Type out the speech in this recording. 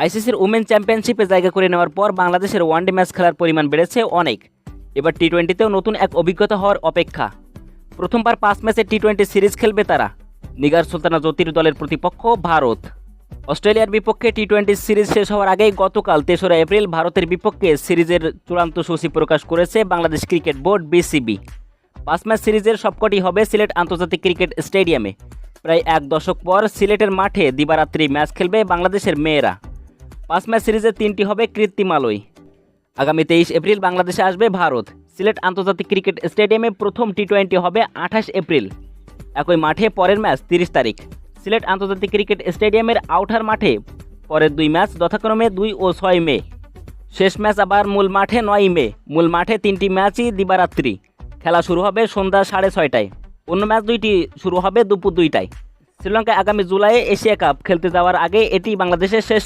আইসিসির উমেন চ্যাম্পিয়নশিপে জায়গা করে নেওয়ার পর বাংলাদেশের ওয়ানডে ম্যাচ খেলার পরিমাণ বেড়েছে অনেক। এবার টি-20তেও নতুন এক অভিজ্ঞতা হওয়ার অপেক্ষা। প্রথমবার 5 ম্যাচের টি-20 সিরিজ খেলবে তারা। নিগার সুলতানা জ্যোতির দলের প্রতিপক্ষ ভারত। অস্ট্রেলিয়ার বিপক্ষে টি-20 সিরিজ শেষ হওয়ার আগেই গতকাল 3রা এপ্রিল ভারতের বিপক্ষে সিরিজের চূড়ান্ত সূচি প্রকাশ করেছে Bangladesh cricket board BCB. 5 match সিরিজের সবকটি হবে সিলেট আন্তর্জাতিক ক্রিকেট স্টেডিয়ামে। প্রায় এক দশক পর সিলেটের মাঠে দিবারাত্রি ম্যাচ খেলবে বাংলাদেশের মেয়েরা। 5 ম্যাচ সিরিজের 3টি হবে কৃত্রিমালয়। আগামী 23 এপ্রিল বাংলাদেশে আসবে ভারত। সিলেট আন্তর্জাতিক ক্রিকেট স্টেডিয়ামে প্রথম টি-20 হবে 28 এপ্রিল। একই মাঠে পরের ম্যাচ 30 তারিখ। সিলেট আন্তর্জাতিক ক্রিকেট স্টেডিয়ামের আউটার মাঠে পরের 2 ম্যাচ যথাক্রমে 2 ও 6 মে। শেষ ম্যাচ আবার মূল মাঠে 9 মে। মূল মাঠে 3টি ম্যাচই দিবারাত্রি। খেলা শুরু হবে সন্ধ্যা 6:30টায়। অন্য ম্যাচ 2টি শুরু হবে দুপুর 2টায়। শ্রীলঙ্কায় আগামী জুলাইয়ে এশিয়া কাপ খেলতে যাওয়ার আগে এটি বাংলাদেশের শেষ